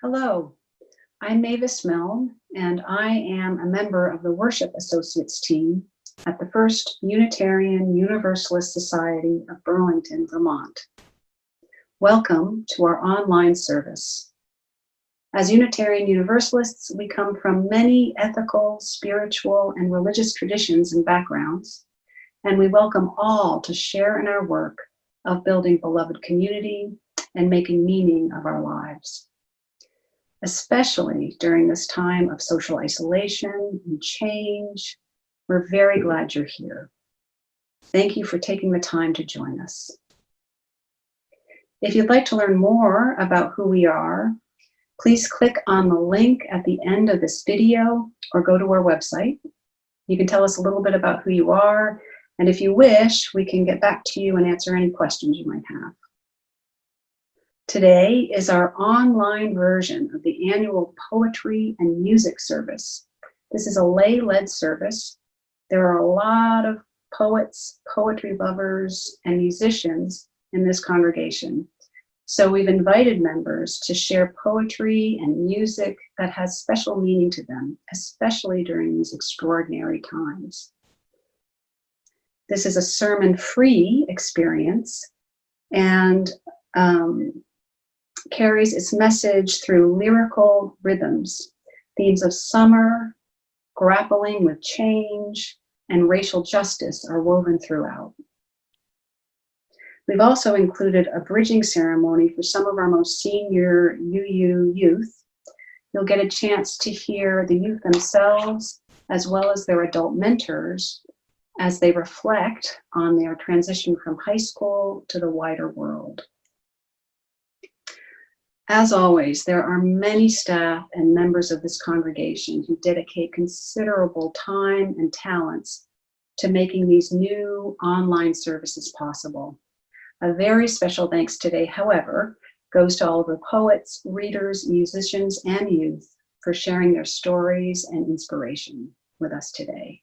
Hello, I'm Mavis Milne, and I am a member of the Worship Associates team at the First Unitarian Universalist Society of Burlington, Vermont. Welcome to our online service. As Unitarian Universalists, we come from many ethical, spiritual, and religious traditions and backgrounds, and we welcome all to share in our work of building beloved community and making meaning of our lives. Especially during this time of social isolation and change, we're very glad you're here. Thank you for taking the time to join us. If you'd like to learn more about who we are, please click on the link at the end of this video or go to our website. You can tell us a little bit about who you are, and if you wish, we can get back to you and answer any questions you might have. Today is our online version of the annual poetry and music service. This is a lay-led service. There are a lot of poets, poetry lovers, and musicians in this congregation. So we've invited members to share poetry and music that has special meaning to them, especially during these extraordinary times. This is a sermon-free experience and carries its message through lyrical rhythms. Themes of summer, grappling with change, and racial justice are woven throughout. We've also included a bridging ceremony for some of our most senior UU youth. You'll get a chance to hear the youth themselves, as well as their adult mentors, as they reflect on their transition from high school to the wider world. As always, there are many staff and members of this congregation who dedicate considerable time and talents to making these new online services possible. A very special thanks today, however, goes to all of the poets, readers, musicians, and youth for sharing their stories and inspiration with us today.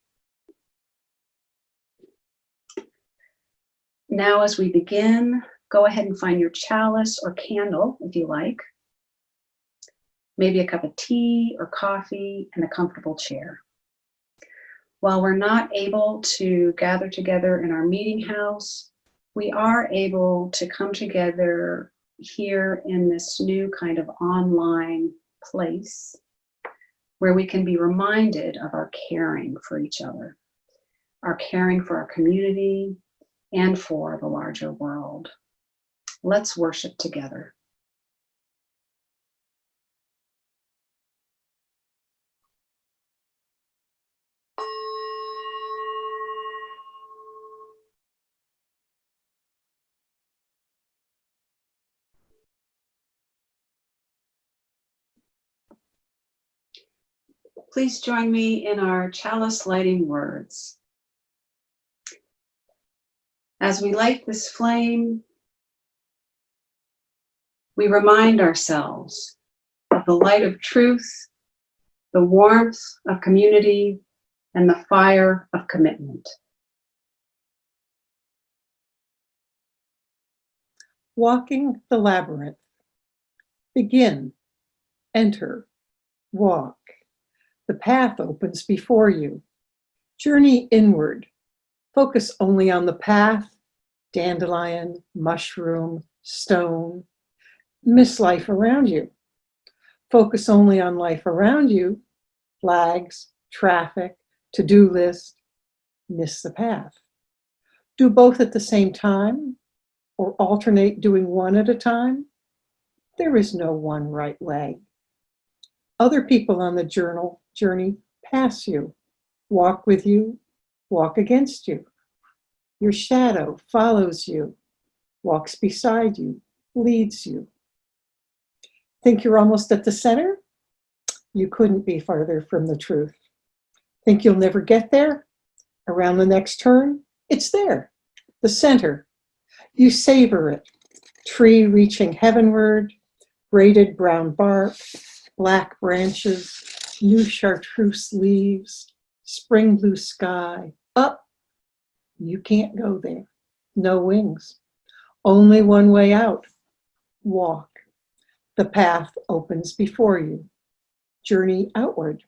Now, as we begin, go ahead and find your chalice or candle if you like. Maybe a cup of tea or coffee and a comfortable chair. While we're not able to gather together in our meeting house, we are able to come together here in this new kind of online place where we can be reminded of our caring for each other, our caring for our community, and for the larger world. Let's worship together. Please join me in our chalice lighting words. As we light this flame, we remind ourselves of the light of truth, the warmth of community, and the fire of commitment. Walking the labyrinth. Begin, enter, walk. The path opens before you. Journey inward. Focus only on the path, dandelion, mushroom, stone. Miss life around you. Focus only on life around you, flags, traffic, to-do list. Miss the path. Do both at the same time, or alternate doing one at a time. There is no one right way. Other people on the journey pass you, walk with you, walk against you. Your shadow follows you, walks beside you, leads you. Think you're almost at the center? You couldn't be farther from the truth. Think you'll never get there? Around the next turn, it's there, the center. You savor it. Tree reaching heavenward, braided brown bark, black branches, new chartreuse leaves, spring blue sky. Up, you can't go there. No wings. Only one way out. Walk. The path opens before you. Journey outward.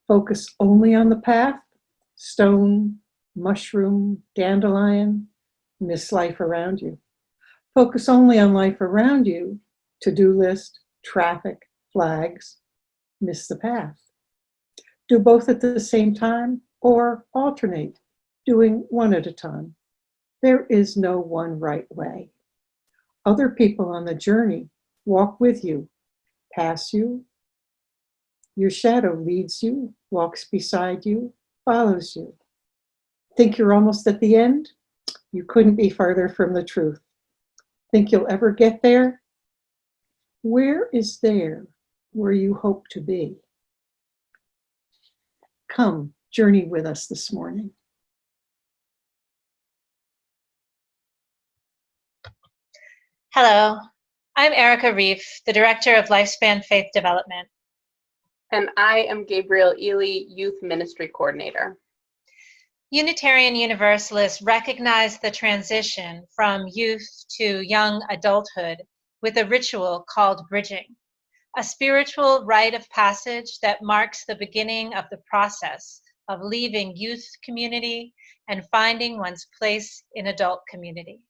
Focus only on the path, stone, mushroom, dandelion. Miss life around you. Focus only on life around you, to-do list, traffic, flags. Miss the path. Do both at the same time or alternate, doing one at a time. There is no one right way. Other people on the journey walk with you, pass you. Your shadow leads you, walks beside you, follows you. Think you're almost at the end? You couldn't be farther from the truth. Think you'll ever get there? Where is there where you hope to be? Come, journey with us this morning. Hello, I'm Erika Reif, the Director of Lifespan Faith Development. And I am Gabriel Ely, Youth Ministry Coordinator. Unitarian Universalists recognize the transition from youth to young adulthood with a ritual called bridging, a spiritual rite of passage that marks the beginning of the process of leaving youth community and finding one's place in adult community.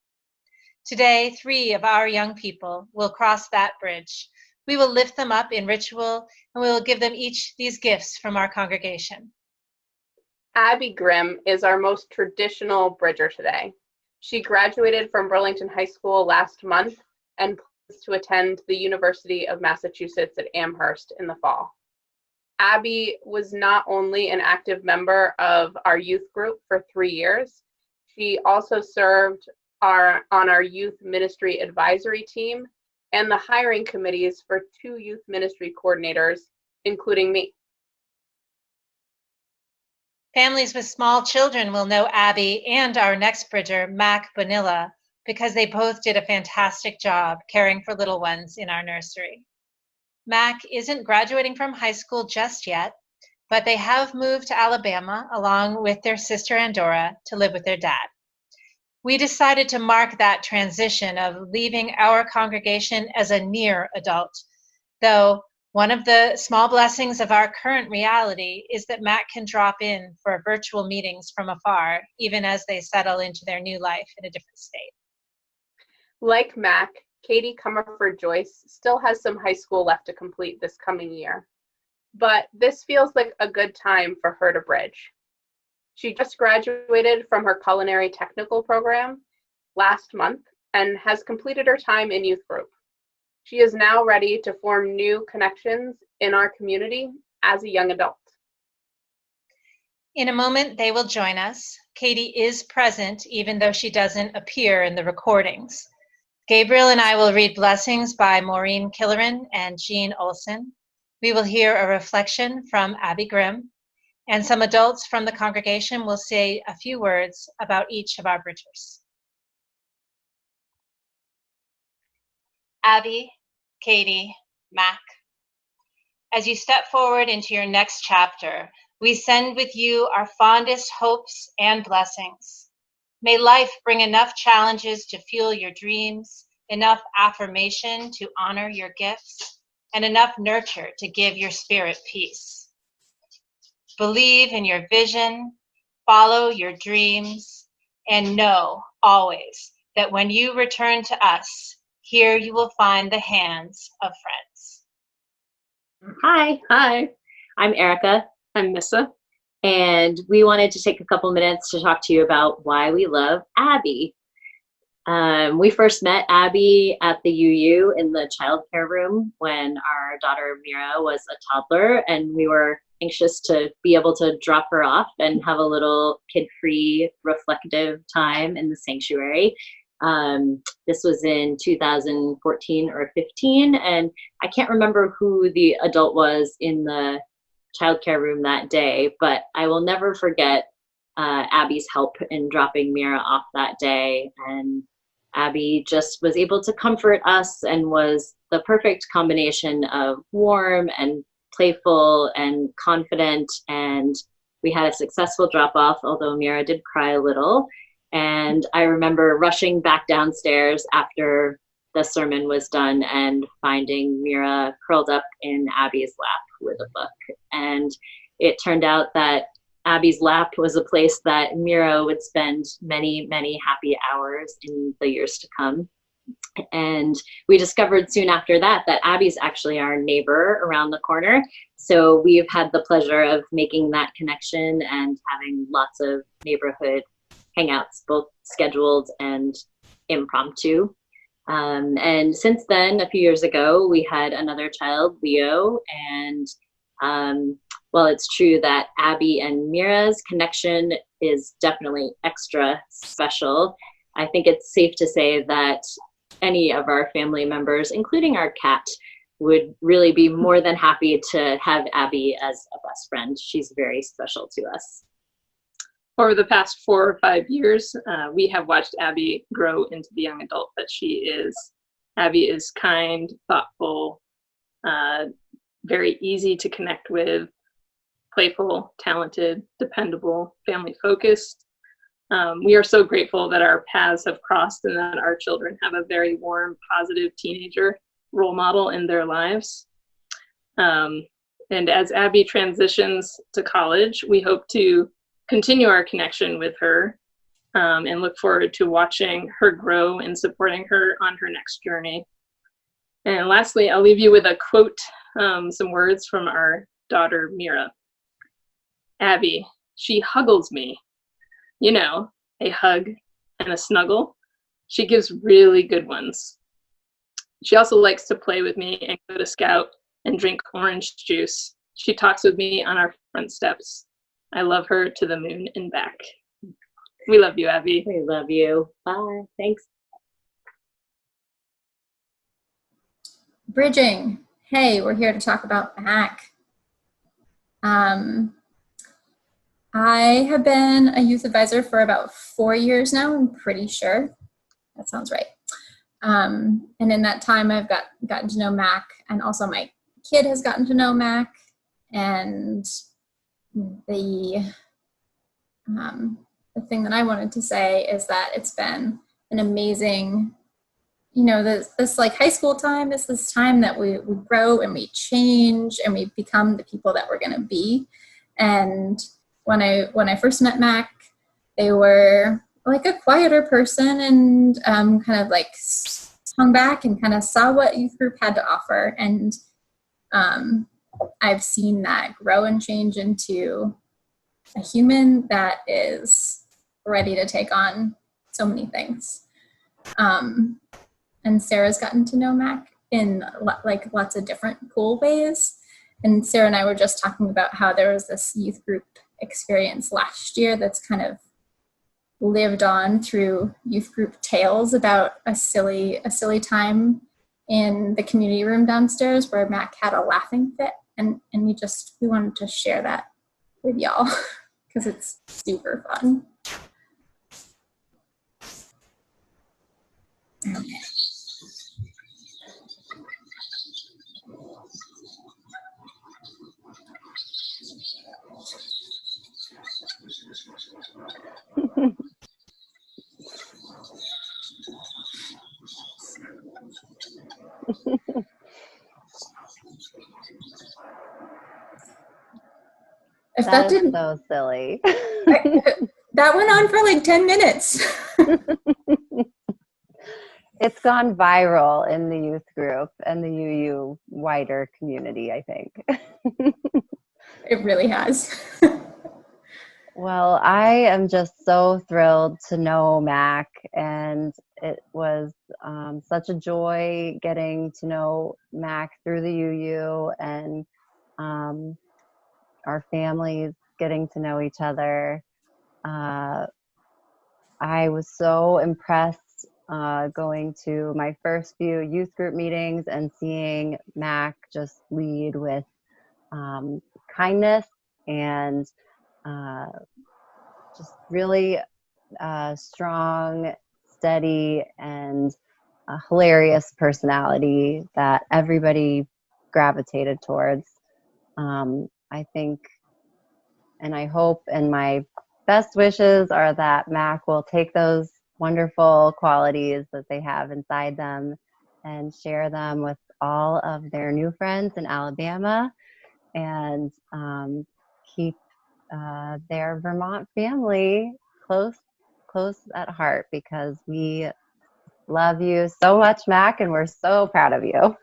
Today, 3 of our young people will cross that bridge. We will lift them up in ritual, and we will give them each these gifts from our congregation. Abby Grimm is our most traditional bridger today. She graduated from Burlington High School last month and plans to attend the University of Massachusetts at Amherst in the fall. Abby was not only an active member of our youth group for 3 years, she also served on our youth ministry advisory team and the hiring committees for 2 youth ministry coordinators, including me. Families with small children will know Abby and our next bridger, Mac Bonilla, because they both did a fantastic job caring for little ones in our nursery. Mac isn't graduating from high school just yet, but they have moved to Alabama along with their sister Andorra to live with their dad. We decided to mark that transition of leaving our congregation as a near adult, though one of the small blessings of our current reality is that Mac can drop in for virtual meetings from afar, even as they settle into their new life in a different state. Like Mac, Katie Comerford-Joyce still has some high school left to complete this coming year, but this feels like a good time for her to bridge. She just graduated from her culinary technical program last month and has completed her time in youth group. She is now ready to form new connections in our community as a young adult. In a moment, they will join us. Katie is present, even though she doesn't appear in the recordings. Gabriel and I will read blessings by Maureen Killeran and Jean Olson. We will hear a reflection from Abby Grimm, and some adults from the congregation will say a few words about each of our bridgers. Abby, Katie, Mac, as you step forward into your next chapter, we send with you our fondest hopes and blessings. May life bring enough challenges to fuel your dreams, enough affirmation to honor your gifts, and enough nurture to give your spirit peace. Believe in your vision, follow your dreams, and know always that when you return to us, here you will find the hands of friends. Hi, I'm Erika. I'm Missa. And we wanted to take a couple minutes to talk to you about why we love Abby. We first met Abby at the UU in the childcare room when our daughter Mira was a toddler, and we were anxious to be able to drop her off and have a little kid-free, reflective time in the sanctuary. This was in 2014 or 15, and I can't remember who the adult was in the childcare room that day, but I will never forget Abby's help in dropping Mira off that day. And Abby just was able to comfort us and was the perfect combination of warm and playful and confident. And we had a successful drop off, although Mira did cry a little. And I remember rushing back downstairs after the sermon was done and finding Mira curled up in Abby's lap with a book. And it turned out that Abby's lap was a place that Mira would spend many, many happy hours in the years to come. And we discovered soon after that that Abby's actually our neighbor around the corner. So we've had the pleasure of making that connection and having lots of neighborhood hangouts, both scheduled and impromptu. And since then, a few years ago, we had another child, Leo, and while it's true that Abby and Mira's connection is definitely extra special, I think it's safe to say that any of our family members, including our cat, would really be more than happy to have Abby as a best friend. She's very special to us. Over the past 4 or 5 years, we have watched Abby grow into the young adult that she is. Abby is kind, thoughtful, very easy to connect with, playful, talented, dependable, family-focused. We are so grateful that our paths have crossed and that our children have a very warm, positive teenager role model in their lives. And as Abby transitions to college, we hope to continue our connection with her and look forward to watching her grow and supporting her on her next journey. And lastly, I'll leave you with a quote, some words from our daughter, Mira. Abby, she huggles me. You know, a hug and a snuggle. She gives really good ones. She also likes to play with me and go to Scout and drink orange juice. She talks with me on our front steps. I love her to the moon and back. We love you, Abby. We love you. Bye. Thanks. Bridging. Hey, we're here to talk about Mac. I have been a youth advisor for about 4 years now, I'm pretty sure. That sounds right. And in that time, I've gotten to know Mac, and also my kid has gotten to know Mac. And the thing that I wanted to say is that it's been an amazing, you know, this like high school time is this time that we grow and we change and we become the people that we're going to be. And when I first met Mac, they were like a quieter person and kind of like hung back and kind of saw what youth group had to offer. And I've seen that grow and change into a human that is ready to take on so many things. And Sarah's gotten to know Mac in like lots of different cool ways. And Sara and I were just talking about how there was this youth group experience last year that's kind of lived on through youth group tales about a silly time in the community room downstairs where Mac had a laughing fit And we wanted to share that with y'all because it's super fun. If that didn't, so silly. that went on for like 10 minutes. It's gone viral in the youth group and the UU wider community, I think. It really has. Well, I am just so thrilled to know Mac, and it was such a joy getting to know Mac through the UU, and our families getting to know each other. I was so impressed going to my first few youth group meetings and seeing Mac just lead with kindness and just really strong, steady, and a hilarious personality that everybody gravitated towards. I think, and I hope, and my best wishes are that Mac will take those wonderful qualities that they have inside them and share them with all of their new friends in Alabama, and keep their Vermont family close at heart, because we love you so much, Mac, and we're so proud of you.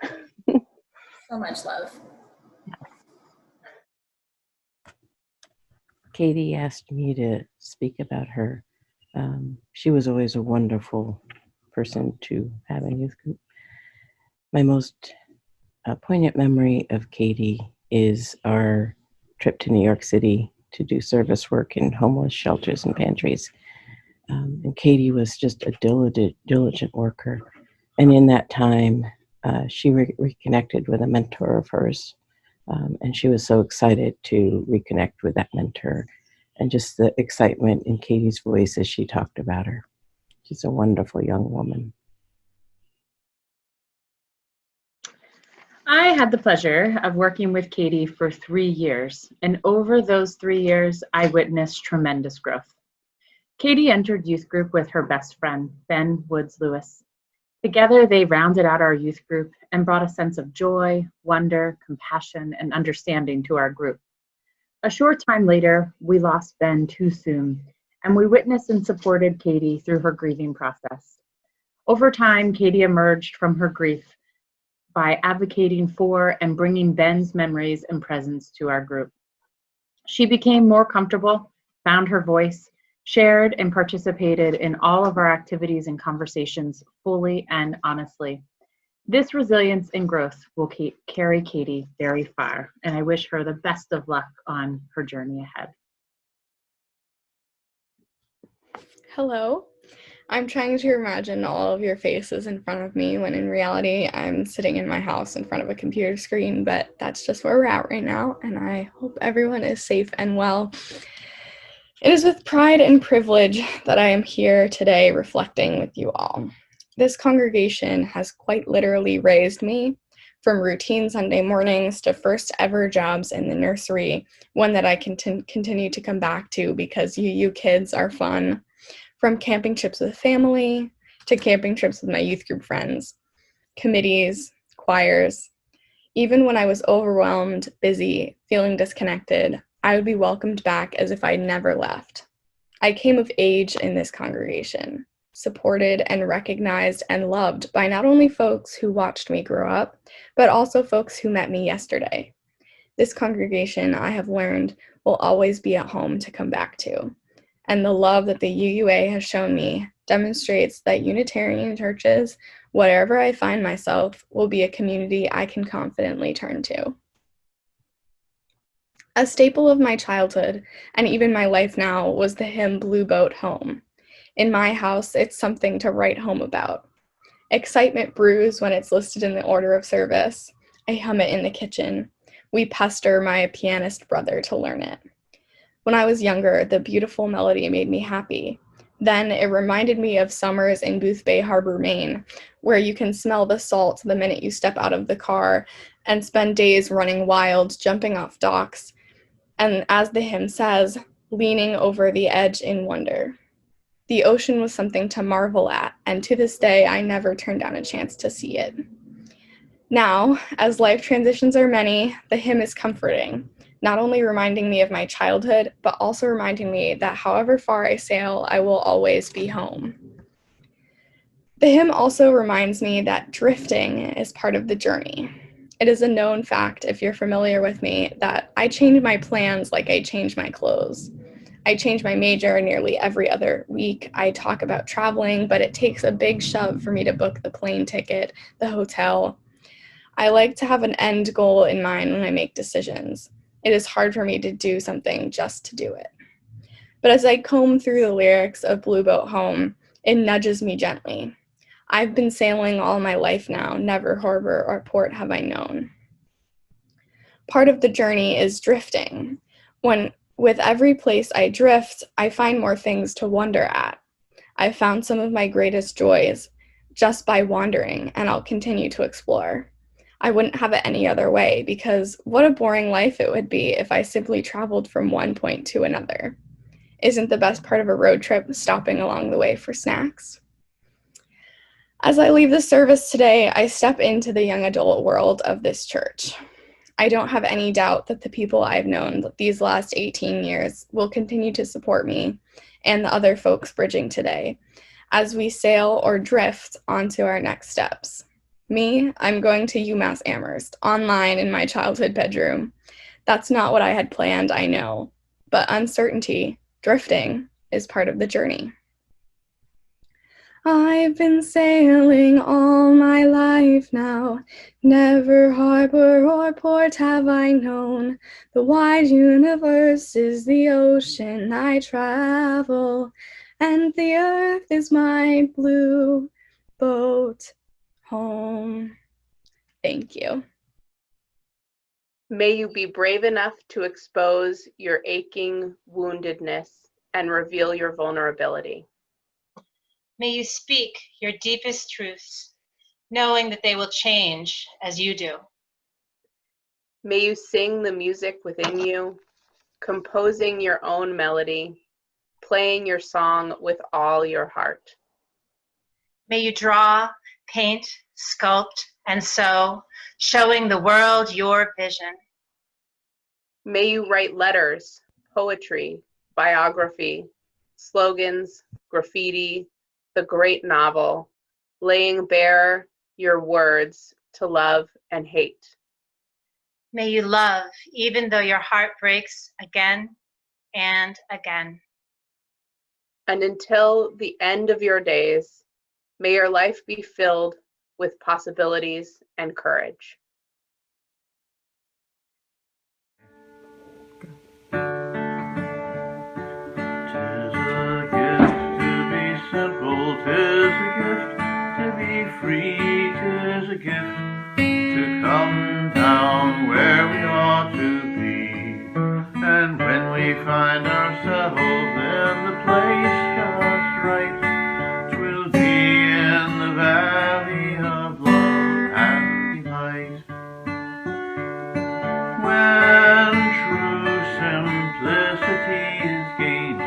So much love. Katie asked me to speak about her. She was always a wonderful person to have in youth group. My most poignant memory of Katie is our trip to New York City to do service work in homeless shelters and pantries. And Katie was just a diligent worker. And in that time, she reconnected with a mentor of hers. And she was so excited to reconnect with that mentor, and just the excitement in Katie's voice as she talked about her. She's a wonderful young woman. I had the pleasure of working with Katie for 3 years, and over those 3 years, I witnessed tremendous growth. Katie entered youth group with her best friend, Ben Woods Lewis. Together, they rounded out our youth group and brought a sense of joy, wonder, compassion, and understanding to our group. A short time later, we lost Ben too soon, and we witnessed and supported Katie through her grieving process. Over time, Katie emerged from her grief by advocating for and bringing Ben's memories and presence to our group. She became more comfortable, found her voice, shared and participated in all of our activities and conversations fully and honestly. This resilience and growth will carry Katie very far, and I wish her the best of luck on her journey ahead. Hello. I'm trying to imagine all of your faces in front of me when in reality I'm sitting in my house in front of a computer screen, but that's just where we're at right now, and I hope everyone is safe and well. It is with pride and privilege that I am here today reflecting with you all. This congregation has quite literally raised me from routine Sunday mornings to first ever jobs in the nursery, one that I can continue to come back to because you kids are fun. From camping trips with family to camping trips with my youth group friends, committees, choirs. Even when I was overwhelmed, busy, feeling disconnected, I would be welcomed back as if I'd never left. I came of age in this congregation, supported and recognized and loved by not only folks who watched me grow up, but also folks who met me yesterday. This congregation, I have learned, will always be at home to come back to. And the love that the UUA has shown me demonstrates that Unitarian churches, wherever I find myself, will be a community I can confidently turn to. A staple of my childhood, and even my life now, was the hymn Blue Boat Home. In my house, it's something to write home about. Excitement brews when it's listed in the order of service. I hum it in the kitchen. we pester my pianist brother to learn it. When I was younger, the beautiful melody made me happy. Then it reminded me of summers in Boothbay Harbor, Maine, where you can smell the salt the minute you step out of the car and spend days running wild, jumping off docks, and as the hymn says, leaning over the edge in wonder. The ocean was something to marvel at, and to this day, I never turned down a chance to see it. Now, as life transitions are many, the hymn is comforting, not only reminding me of my childhood, but also reminding me that however far I sail, I will always be home. The hymn also reminds me that drifting is part of the journey. It is a known fact, if you're familiar with me, that I change my plans like I change my clothes. I change my major nearly every other week. I talk about traveling, but it takes a big shove for me to book the plane ticket, the hotel. I like to have an end goal in mind when I make decisions. It is hard for me to do something just to do it. But as I comb through the lyrics of Blue Boat Home, it nudges me gently. I've been sailing all my life now, never harbor or port have I known. Part of the journey is drifting. With every place I drift, I find more things to wonder at. I've found some of my greatest joys just by wandering, and I'll continue to explore. I wouldn't have it any other way, because what a boring life it would be if I simply traveled from one point to another. Isn't the best part of a road trip stopping along the way for snacks? As I leave the service today, I step into the young adult world of this church. I don't have any doubt that the people I've known these last 18 years will continue to support me and the other folks bridging today as we sail or drift onto our next steps. Me, I'm going to UMass Amherst, online in my childhood bedroom. That's not what I had planned, I know, but uncertainty, drifting, is part of the journey. I've been sailing all my life now, never harbor or port have I known. The wide universe is the ocean I travel, and the earth is my blue boat home. Thank you. May you be brave enough to expose your aching woundedness and reveal your vulnerability. May you speak your deepest truths, knowing that they will change as you do. May you sing the music within you, composing your own melody, playing your song with all your heart. May you draw, paint, sculpt, and sew, showing the world your vision. May you write letters, poetry, biography, slogans, graffiti, the great novel, laying bare your words to love and hate. May you love even though your heart breaks again and again. And until the end of your days, may your life be filled with possibilities and courage. Simple, 'tis a gift to be free, 'tis a gift to come down where we ought to be. And when we find ourselves in the place just right, 'twill be in the valley of love and delight. When true simplicity is gained,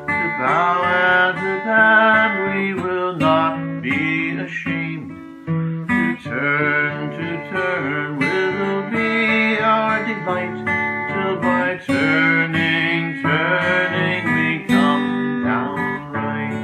to bow and to bend, we will not be ashamed. To turn will be our delight, till by turning, we come down right.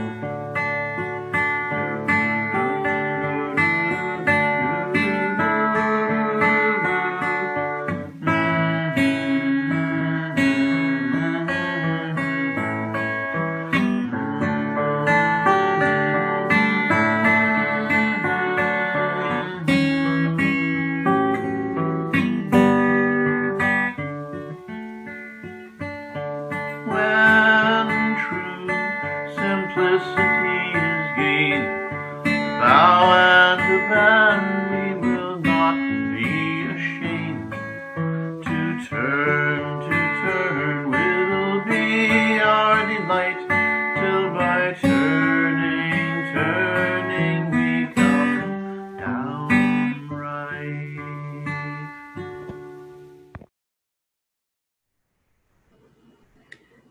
When true simplicity is gained, bow and to bend, we will not be ashamed.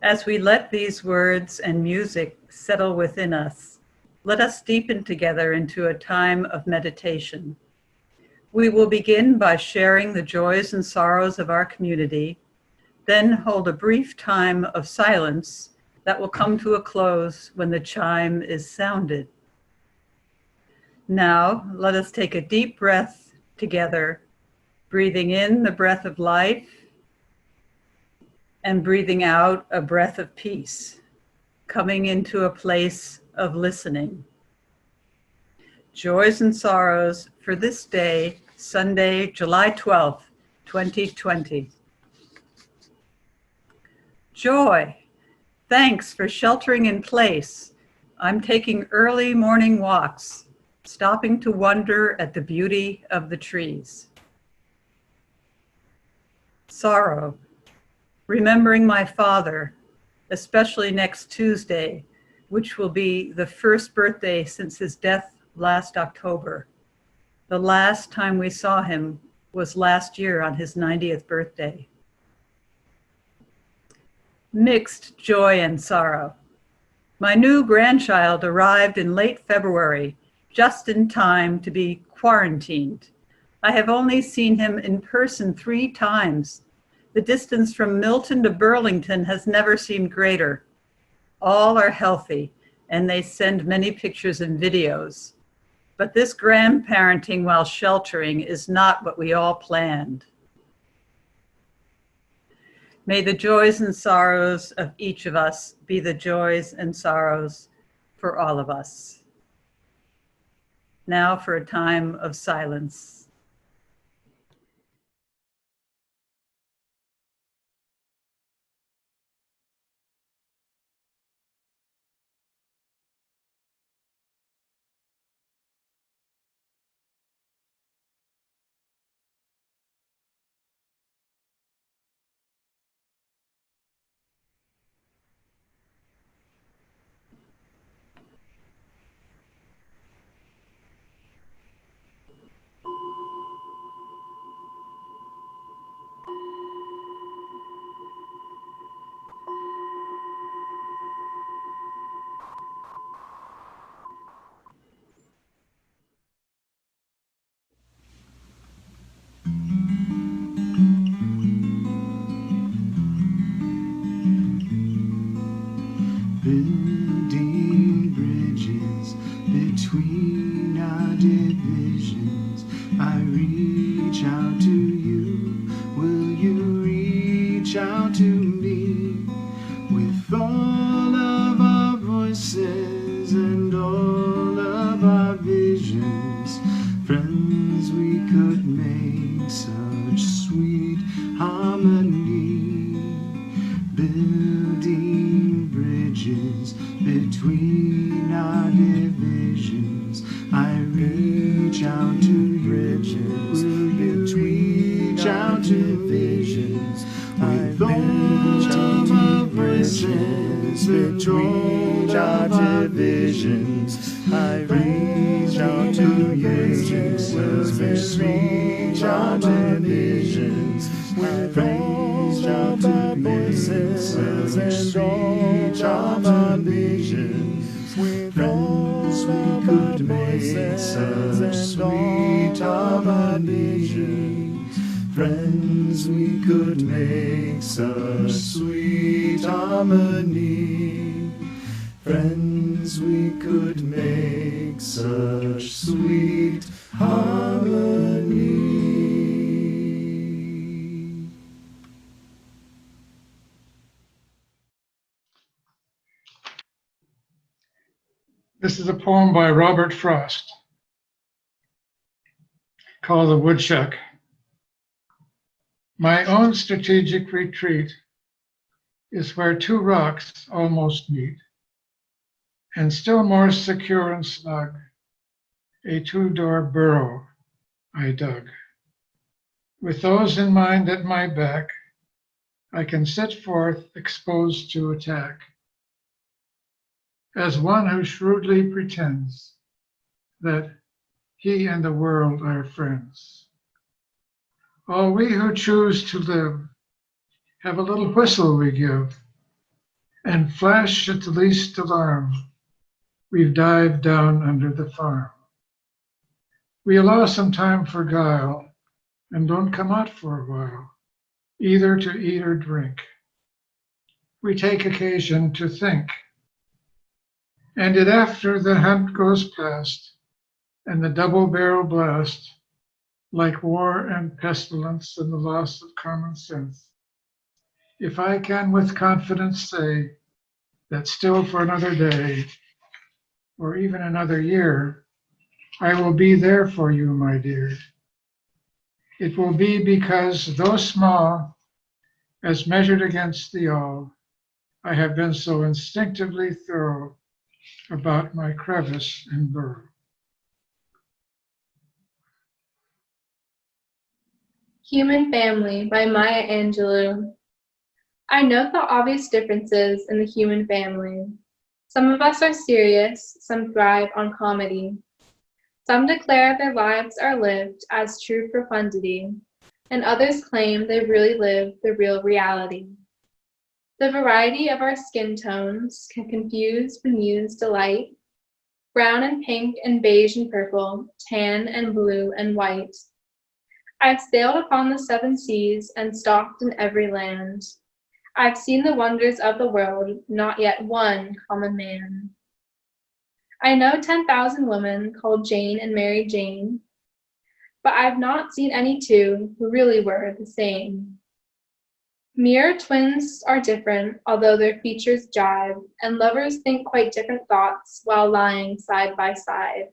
As we let these words and music settle within us, let us deepen together into a time of meditation. We will begin by sharing the joys and sorrows of our community, then hold a brief time of silence that will come to a close when the chime is sounded. Now, let us take a deep breath together, breathing in the breath of life and breathing out a breath of peace, coming into a place of listening. Joys and sorrows for this day, Sunday, July 12th, 2020. Joy. Thanks for sheltering in place. I'm taking early morning walks, stopping to wonder at the beauty of the trees. Sorrow. Remembering my father, especially next Tuesday, which will be the first birthday since his death last October. The last time we saw him was last year on his 90th birthday. Mixed joy and sorrow. My new grandchild arrived in late February, just in time to be quarantined. I have only seen him in person 3 times. The distance from Milton to Burlington has never seemed greater. All are healthy, and they send many pictures and videos. But this grandparenting while sheltering is not what we all planned. May the joys and sorrows of each of us be the joys and sorrows for all of us. Now for a time of silence. Building bridges between our divisions. I reach out to you. Will you reach out to me? With all of our voices and all of our visions, friends, we could make such sweet harmony. Building bridges between our divisions. I reach out to you. Will you reach out to visions? With all of our voices between our divisions. I reach out to you. Will you reach out to visions? With all of our voices and all of our visions. With friends we could make such sweet harmony. Friends we could make such sweet harmony. Friends we could make such sweet harmony. This is a poem by Robert Frost called The Woodchuck. My own strategic retreat is where 2 rocks almost meet, and still more secure and snug, a 2-door burrow I dug. With those in mind at my back, I can set forth exposed to attack. As one who shrewdly pretends that he and the world are friends. All we who choose to live have a little whistle we give and flash at the least alarm, we've dived down under the farm. We allow some time for guile and don't come out for a while, either to eat or drink. We take occasion to think, and it after the hunt goes past and the double barrel blast, like war and pestilence and the loss of common sense. If I can with confidence say that still for another day, or even another year, I will be there for you, my dear. It will be because, though small, as measured against the all, I have been so instinctively thorough about my crevice and burrow. Human Family by Maya Angelou. I note the obvious differences in the human family. Some of us are serious, some thrive on comedy. Some declare their lives are lived as true profundity, and others claim they really live the real reality. The variety of our skin tones can confuse bemused delight, brown and pink and beige and purple, tan and blue and white. I've sailed upon the 7 seas and stalked in every land. I've seen the wonders of the world, not yet one common man. I know 10,000 women called Jane and Mary Jane, but I've not seen any two who really were the same. Mirror twins are different, although their features jive, and lovers think quite different thoughts while lying side by side.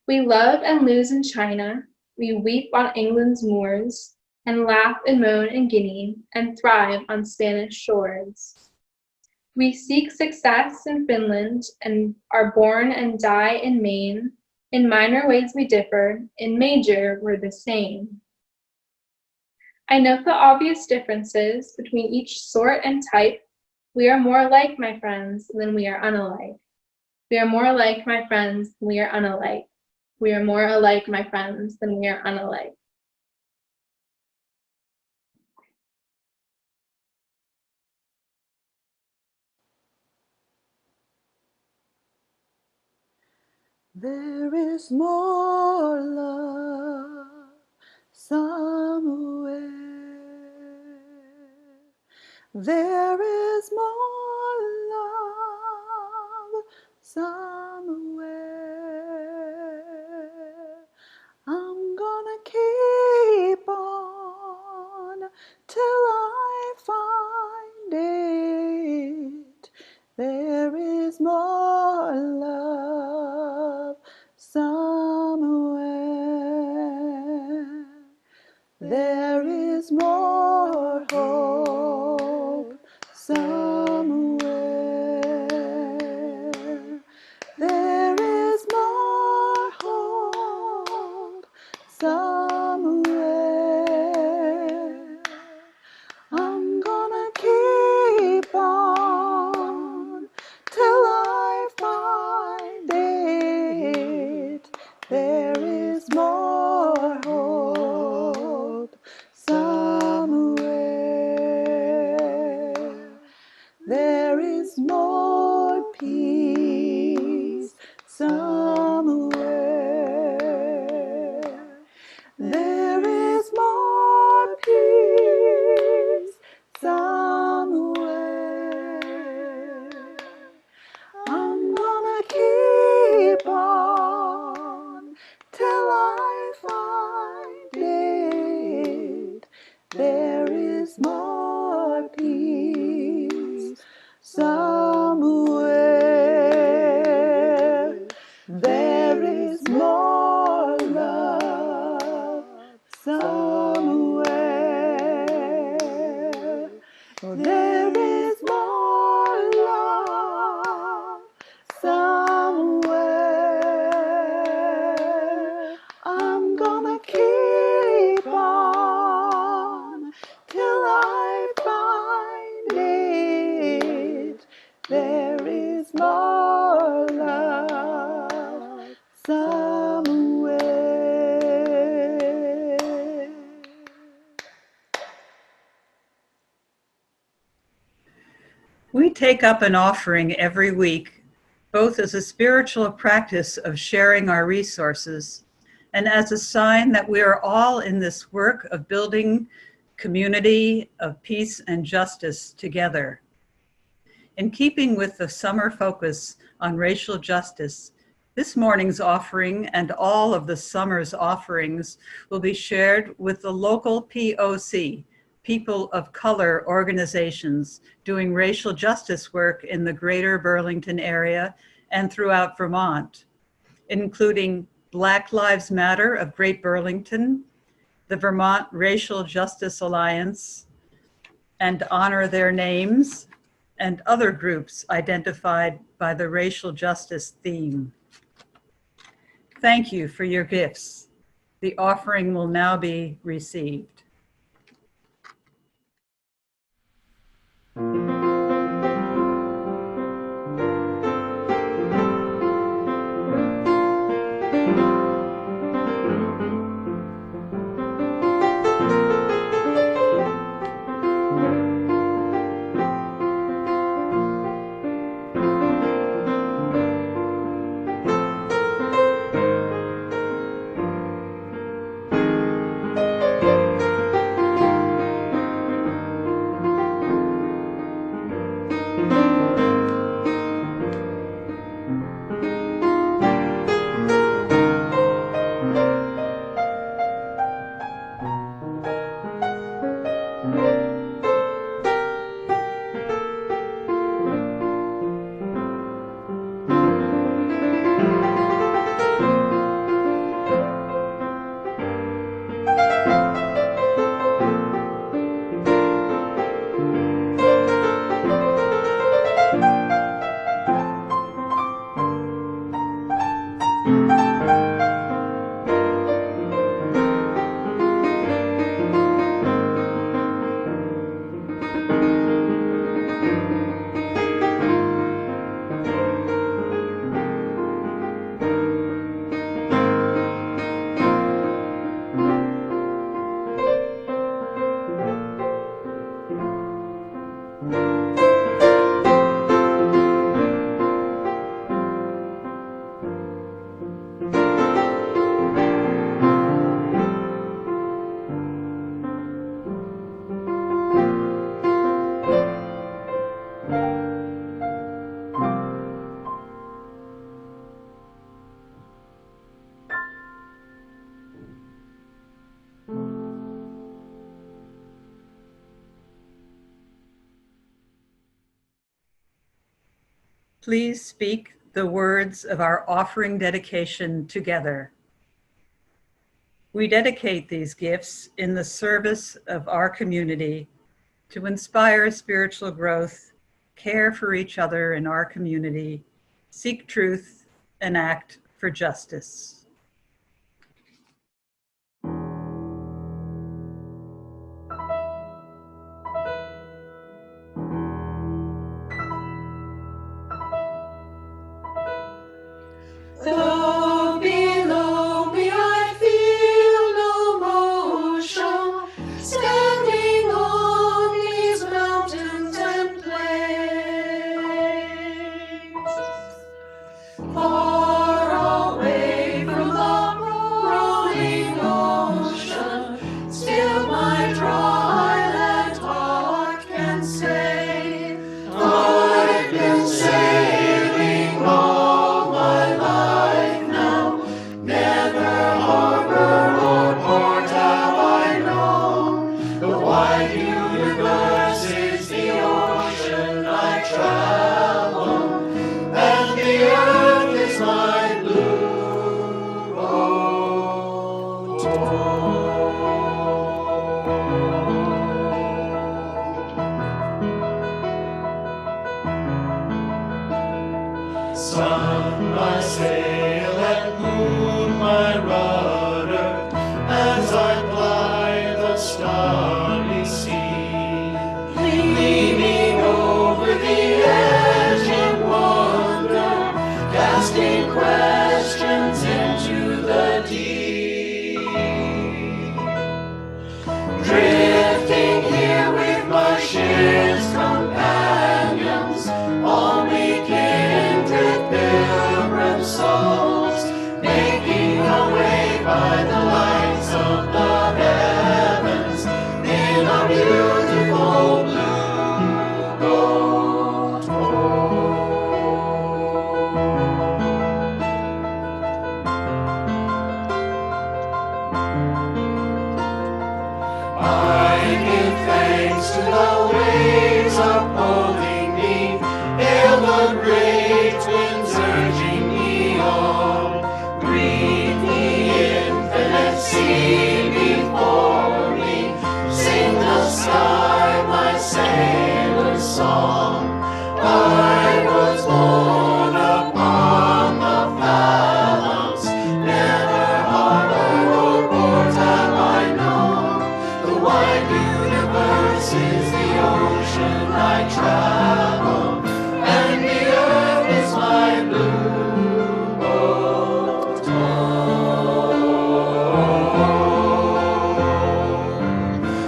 We love and lose in China, we weep on England's moors, and laugh and moan in Guinea, and thrive on Spanish shores. We seek success in Finland, and are born and die in Maine. In minor ways we differ, in major we're the same. I note the obvious differences between each sort and type. We are more alike, my friends, than we are unalike. We are more alike, my friends, than we are unalike. We are more alike, my friends, than we are unalike. There is more love somewhere. There is more love somewhere. I'm gonna keep on till I find it. There is more love somewhere. There is more hope somewhere. There is more hope somewhere. I'm gonna keep on till I find it. There is more hope somewhere. There is more peace somewhere. There is more peace somewhere. I'm gonna keep on till I find it. There is more peace somewhere. There is more love somewhere. There is more love somewhere. I'm gonna keep on till I find it. There is more love somewhere. We take up an offering every week, both as a spiritual practice of sharing our resources and as a sign that we are all in this work of building community of peace and justice together. In keeping with the summer focus on racial justice, this morning's offering and all of the summer's offerings will be shared with the local POC, People of Color organizations doing racial justice work in the greater Burlington area and throughout Vermont, including Black Lives Matter of Great Burlington, the Vermont Racial Justice Alliance, and Honor Their Names, and other groups identified by the racial justice theme. Thank you for your gifts. The offering will now be received. Please speak the words of our offering dedication together. We dedicate these gifts in the service of our community to inspire spiritual growth, care for each other in our community, seek truth, and act for justice. Though below me I feel no motion, standing on these mountains and plains, far away from the rolling ocean, still my dry land heart can say, I've been sailing all my life now, never harbor or port have I known. The wide universe is the ocean I travel, and the earth is my blue boat. Sun my sail and moon my rudder, as I ply the starry sea, leaning over the edge in wonder, casting questions into the deep, drifting here with my ship's companion, song. I was born upon the fathoms, never harbor or port have I known. The wide universe is the ocean I travel, and the earth is my blue boat home.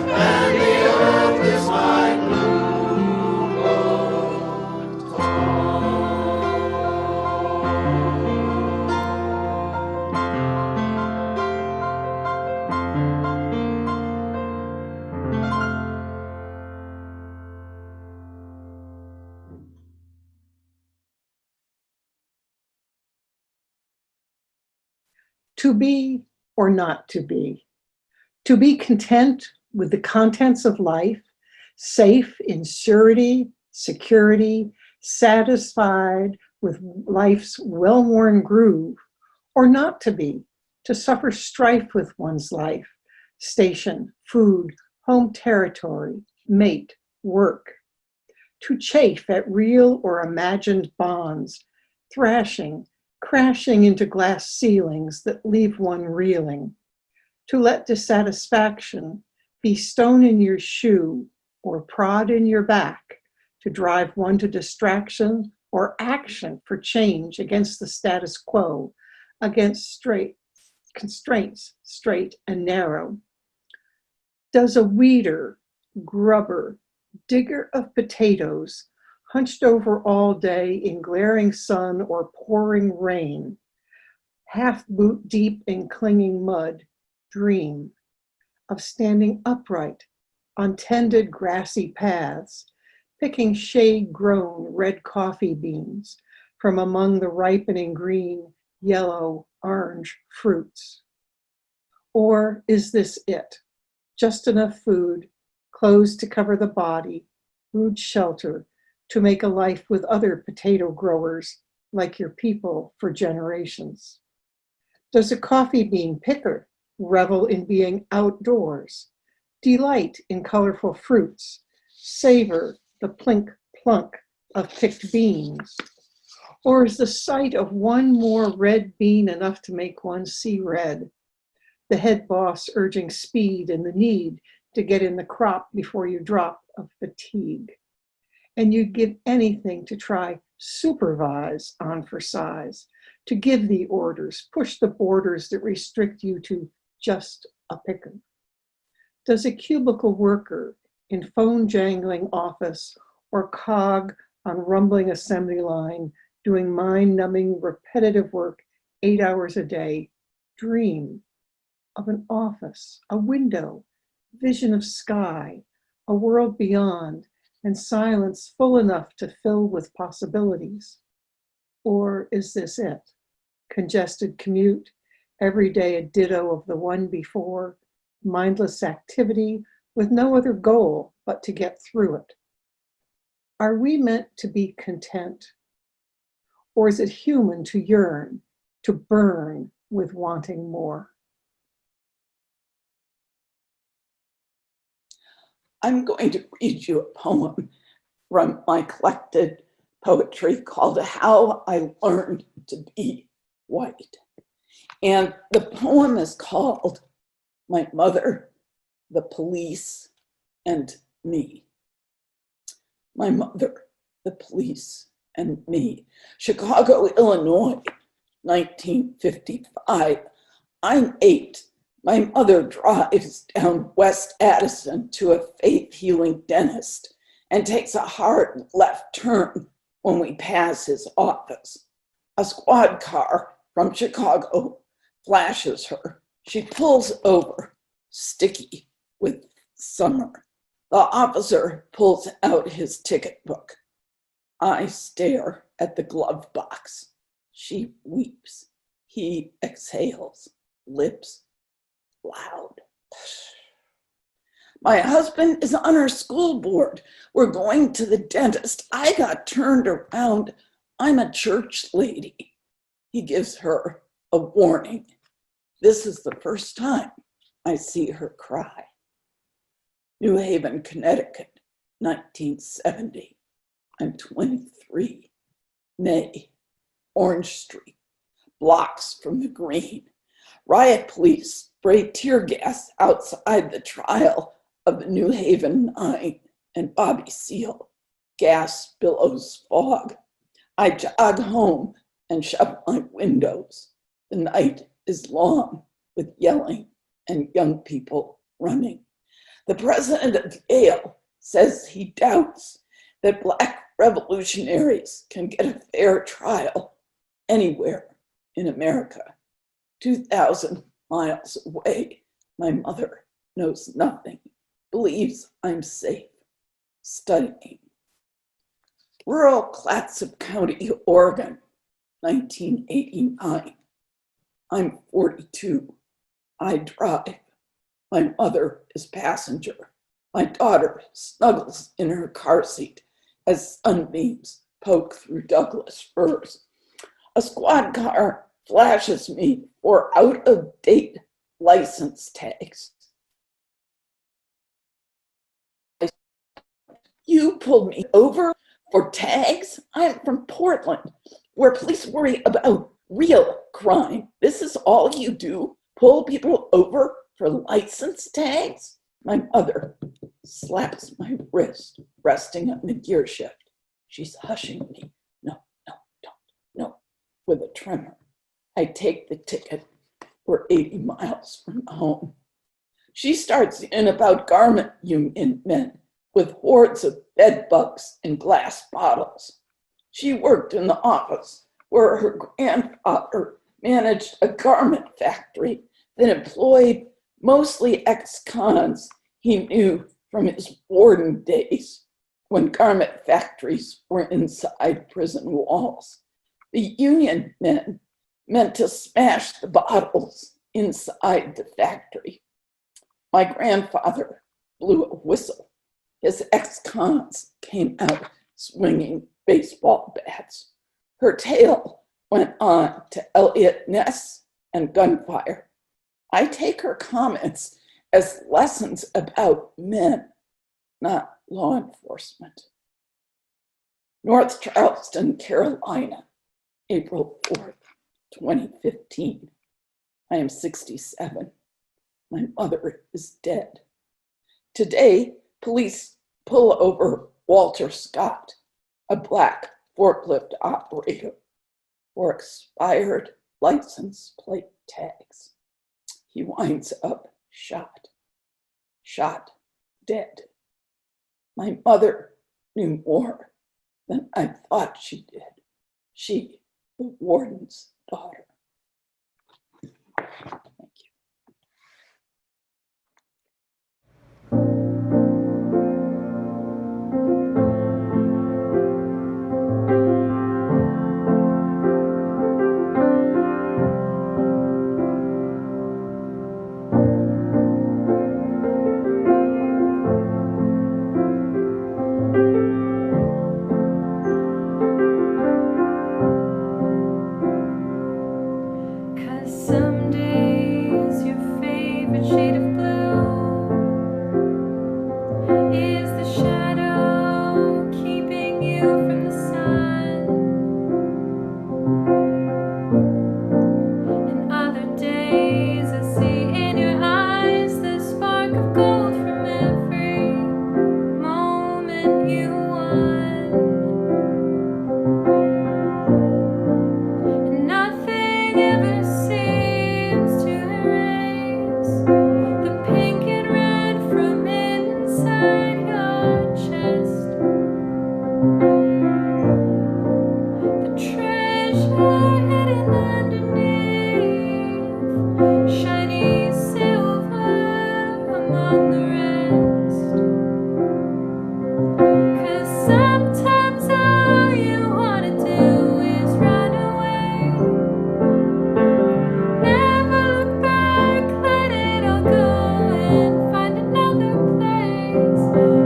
And the earth is my blue boat To be or not to be. To be content with the contents of life, safe in surety, security, satisfied with life's well-worn groove, or not to be, to suffer strife with one's life, station, food, home territory, mate, work. To chafe at real or imagined bonds, thrashing, crashing into glass ceilings that leave one reeling. To let dissatisfaction be stone in your shoe or prod in your back, to drive one to distraction or action for change against the status quo, against constraints, straight and narrow. Does a weeder, grubber, digger of potatoes, hunched over all day in glaring sun or pouring rain, half boot deep in clinging mud, dream of standing upright on tended grassy paths, picking shade-grown red coffee beans from among the ripening green, yellow, orange fruits? Or is this it? Just enough food, clothes to cover the body, rude shelter to make a life with other potato growers like your people for generations? Does a coffee bean picker revel in being outdoors, delight in colorful fruits, savor the plink-plunk of picked beans? Or is the sight of one more red bean enough to make one see red? The head boss urging speed and the need to get in the crop before you drop of fatigue. And you'd give anything to try supervise on for size, to give the orders, push the borders that restrict you to just a picker. Does a cubicle worker in phone jangling office or cog on rumbling assembly line doing mind-numbing repetitive work 8 hours a day dream of an office, a window, vision of sky, a world beyond, and silence full enough to fill with possibilities? Or is this it? Congested commute, every day a ditto of the one before, mindless activity with no other goal but to get through it. Are we meant to be content? Or is it human to yearn, to burn with wanting more? I'm going to read you a poem from my collected poetry called How I Learned to Be White. And the poem is called My Mother, the Police, and Me. My mother, the police, and me. Chicago, Illinois, 1955. I'm 8. My mother drives down West Addison to a faith-healing dentist and takes a hard left turn when we pass his office. A squad car from Chicago flashes her. She pulls over, sticky with summer. The officer pulls out his ticket book. I stare at the glove box. She weeps. He exhales, lips loud. My husband is on our school board. We're going to the dentist. I got turned around. I'm a church lady. He gives her a warning. This is the first time I see her cry. New Haven, Connecticut, 1970. I'm 23. May, Orange Street, blocks from the Green. Riot police spray tear gas outside the trial of the New Haven Nine and Bobby Seale. Gas billows fog. I jog home and shut my windows. The night is long with yelling and young people running. The president of Yale says he doubts that Black revolutionaries can get a fair trial anywhere in America. 2,000 miles away, my mother knows nothing, believes I'm safe, studying. Rural Clatsop County, Oregon, 1989. I'm 42. I drive. My mother is passenger. My daughter snuggles in her car seat as sunbeams poke through Douglas firs. A squad car flashes me for out-of-date license tags. You pulled me over for tags? I'm from Portland, where police worry about real crime. This is all you do? Pull people over for license tags? My mother slaps my wrist, resting on the gear shift. She's hushing me. No, don't, no, with a tremor. I take the ticket. We're 80 miles from home. She starts in about garment union men with hordes of bed bugs in glass bottles. She worked in the office where her grandfather managed a garment factory that employed mostly ex-cons he knew from his warden days when garment factories were inside prison walls. The union men meant to smash the bottles inside the factory. My grandfather blew a whistle. His ex-cons came out swinging baseball bats. Her tale went on to Elliot Ness and gunfire. I take her comments as lessons about men, not law enforcement. North Charleston, Carolina, April 4th, 2015. I am 67. My mother is dead. Today, police pull over Walter Scott, a Black forklift operator, for expired license plate tags. He winds up shot, dead. My mother knew more than I thought she did. She, the warden's daughter. Thank you.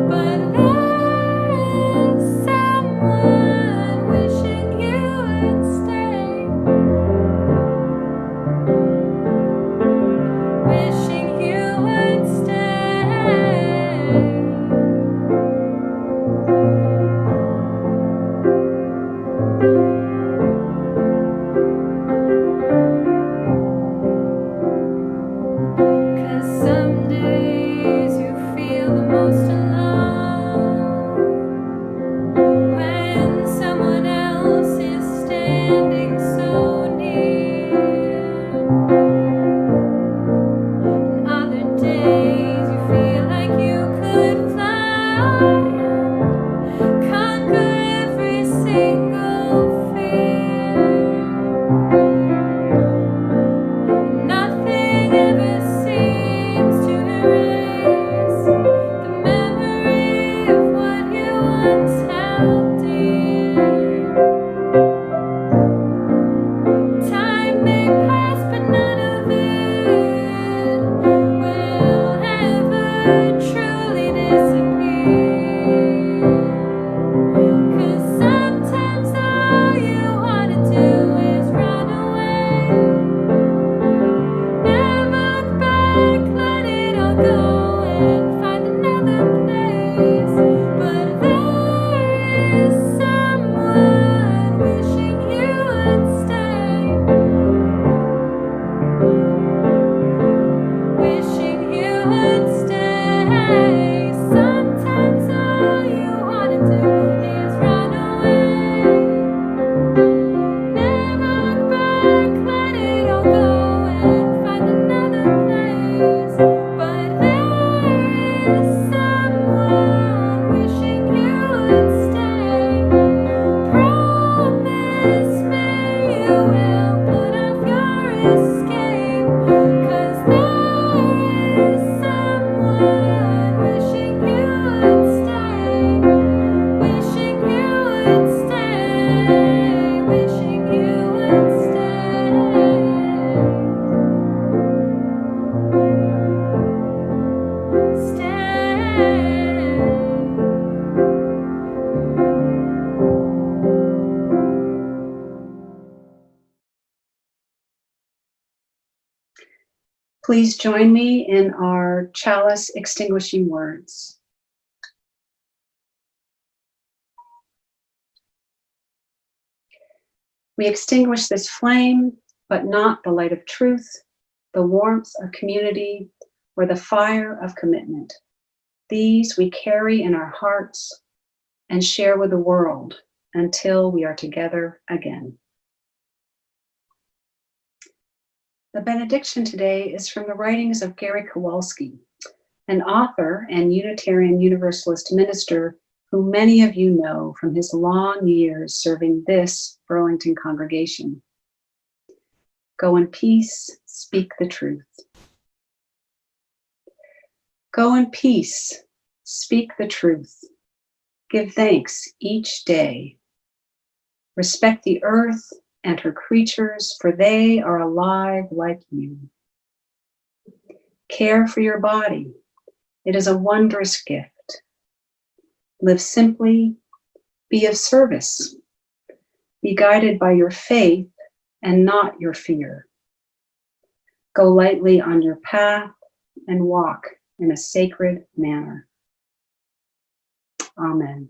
But there is some Please join me in our chalice extinguishing words. We extinguish this flame, but not the light of truth, the warmth of community, or the fire of commitment. These we carry in our hearts and share with the world until we are together again. The benediction today is from the writings of Gary Kowalski, an author and Unitarian Universalist minister who many of you know from his long years serving this Burlington congregation. Go in peace, speak the truth. Go in peace, speak the truth. Give thanks each day. Respect the earth and her creatures, for they are alive like you. Care for your body. It is a wondrous gift. Live simply, be of service. Be guided by your faith and not your fear. Go lightly on your path and walk in a sacred manner. Amen.